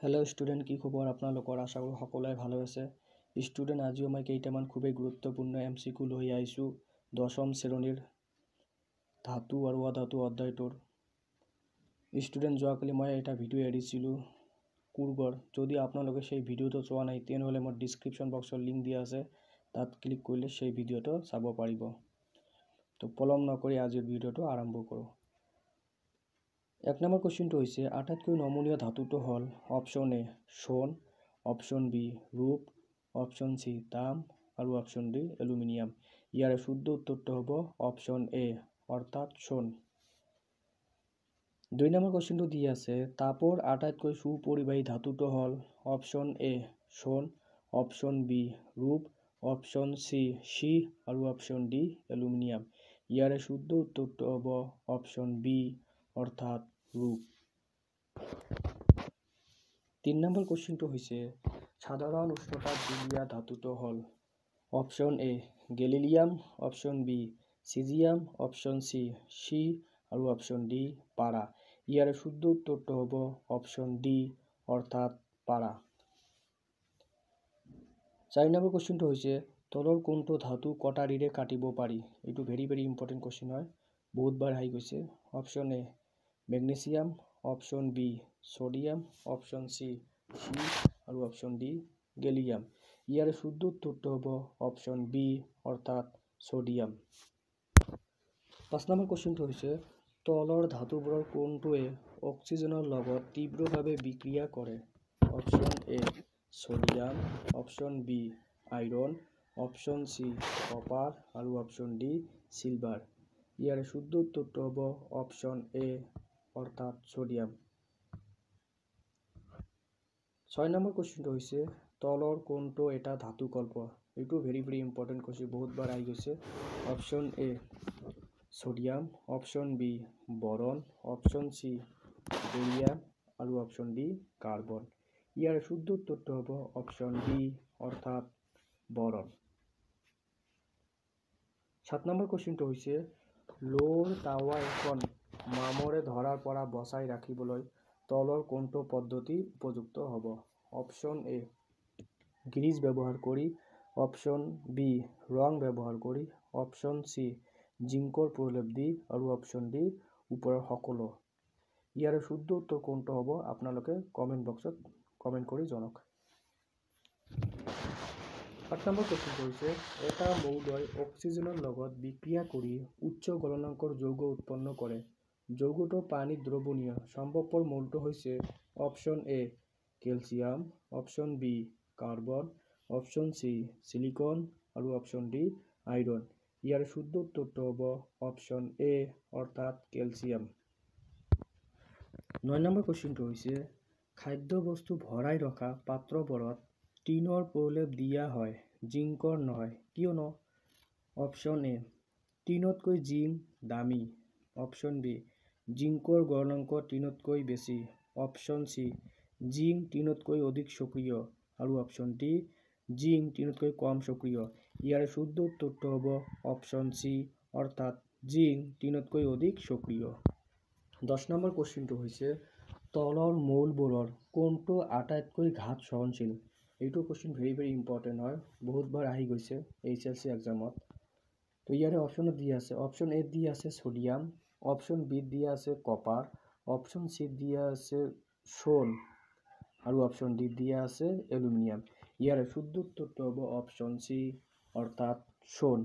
Hello student की खबर आपनलोकर आशा करो सकलोरे भाले आछे। स्टूडेंट आजिओ मैं केइटामान खुबे गुरुत्वपूर्ण एमसिकिउ लई आइछु दशम श्रेणीर धातु और अधातु अध्यायटोर। स्टूडेंट जोआकाली मैं एटा भिडिओ एडिছিলো कुर्गर यदि आपनालोके सेई भिडिओটো चोवा नाइ तेनहले मोर डिस्क्रिप्शन बक्सर लिंक दिया आछे तात क्लिक करिले सेई भिडिओটো चाब पारिब। तो पलम नकरि आजिर भिडिओটো आरम्भ करो। एक नम्बर क्वेश्चनটো হৈছে আটাইতকৈ নমনীয় ধাতুটো হল অপশন এ সোণ, অপশন বি রূপ, অপশন সি তাম আৰু অপশন ডি এলুমিনিয়াম। ইয়াৰ শুদ্ধ উত্তৰটো হ'ব অপশন এ অৰ্থাৎ সোণ। 2 নম্বৰ क्वेश्चनটো দি আছে তাপৰ আটাইতকৈ সুপৰিবাহী ধাতুটো হল অপশন এ সোণ, অপশন বি ৰূপ, অপশন সি আৰু অপশন ডি এলুমিনিয়াম। ইয়াৰ শুদ্ধ উত্তৰটো হ'ব অপশন বি অৰ্থাৎ ৰূপ। 3 নম্বৰ क्वेश्चनটো হৈছে সাধাৰণ উষ্ণতাত জুলীয়া ধাতুটো হল option A gallium, option B caesium, option C আৰু অপশন ডি পাৰা। ইয়াৰ শুদ্ধ উত্তৰটো হ'ব অপশন ডি অৰ্থাৎ পাৰা। 4 নম্বৰ क्वेश्चनটো হৈছে তলৰ কোনটো ধাতু কটাৰীৰে কাটিব পাৰি। এইটো ভেৰি ইম্পৰ্টেন্ট क्वेश्चन হয়, বহুতবাৰ আহি গৈছে। Option A magnesium, option B sodium, option C আৰু অপশন ডি গেলিয়াম। ইয়াৰ শুদ্ধ উত্তৰটো হ'ব অপশন বি অৰ্থাৎ সোডিয়াম। 5 নম্বৰ क्वेश्चनটো হৈছে তলৰ ধাতুবোৰৰ কোনটোৱে অক্সিজেনৰ লগত তীব্ৰভাৱে বিক্ৰিয়া কৰে। Option A sodium, option B iron, option C copper আৰু অপশন ডি সিলভাৰ। ইয়াৰ শুদ্ধ উত্তৰটো হ'ব অপশন এ অৰ্থাৎ সোডিয়াম। 6 নম্বৰ क्वेश्चनটো হৈছে তলৰ কোনটো এটা ধাতু কল্প। এইটো ভেৰি ইম্পৰ্টেন্ট क्वेश्चन, বহুতবাৰ আহি গৈছে। Option A sodium, option B boron, option C barium আৰু অপশন ডি কাৰ্বন। ইয়াৰ শুদ্ধ উত্তৰটো হ'ব অপশন বি অৰ্থাৎ বৰন। 7 নম্বৰ क्वेश्चनটো হৈছে লোৰ তাৱা এখন মামৰে ধৰাৰ পৰা বচাই ৰাখিবলৈ তলৰ কোনটো পদ্ধতি উপযুক্ত হ'ব। অপশন এ গ্ৰীজ ব্যৱহাৰ কৰি, অপশন বি ৰং ব্যৱহাৰ কৰি, অপশন সি জিংকৰ প্ৰলেপ দি আৰু অপশন ডি ওপৰৰ সকলো। ইয়াৰ শুদ্ধ উত্তৰ কোনটো হ'ব আপোনালোকে কমেন্ট বক্সত কমেন্ট কৰি জনাওক। 8 নম্বৰ क्वेश्चनটো হৈছে এটা মৌলই অক্সিজেনৰ লগত বিক্ৰিয়া কৰি উচ্চ গলনাঙ্কৰ যৌগ উৎপন্ন কৰে। যৌগটো পানীত দ্ৰৱণীয়। সম্ভৱপৰ মৌলটো হৈছে option A calcium, option B carbon, option C silicon আৰু অপশন ডি আইৰন। ইয়াৰ শুদ্ধ উত্তৰটো হ'ব অপশন এ অৰ্থাৎ কেলচিয়াম। 9 নম্বৰ क्वेश्चनটো হৈছে খাদ্য বস্তু ভৰাই ৰখা পাত্ৰবোৰত টিনৰ প্ৰলেপ দিয়া হয় জিংকৰ নহয় কিয়নো। অপশন এ টিনতকৈ জিংক দামী, অপশন বি জিংকৰ গলনাঙ্ক টিনতকৈ বেছি, অপশন সি জিংক টিনতকৈ অধিক সক্ৰিয় আৰু অপশন ডি জিংক টিনতকৈ কম সক্ৰিয়। ইয়াৰ শুদ্ধ উত্তৰটো হ'ব অপশন সি অৰ্থাৎ জিংক টিনতকৈ অধিক সক্ৰিয়। 10 নম্বৰ क्वेश्चनটো হৈছে তলৰ মৌলবোৰৰ কোনটো আটাইতকৈ ঘাত সহনশীল। এইটো क्वेश्चन ভেৰি ইম্পৰ্টেন্ট হয়, বহুতবাৰ আহি গৈছে HSC এক্সামত। তো ইয়াৰে অপশনত দিয়া আছে অপশন এ দিয়া আছে সোডিয়াম, অপশন বি দিয়া আছে কপাৰ, অপশন সি দিয়া আছে সোণ আৰু অপশন ডি দিয়া আছে এলুমিনিয়াম। ইয়াৰ শুদ্ধ উত্তৰটো হ'ব অপশন সি অৰ্থাৎ সোণ।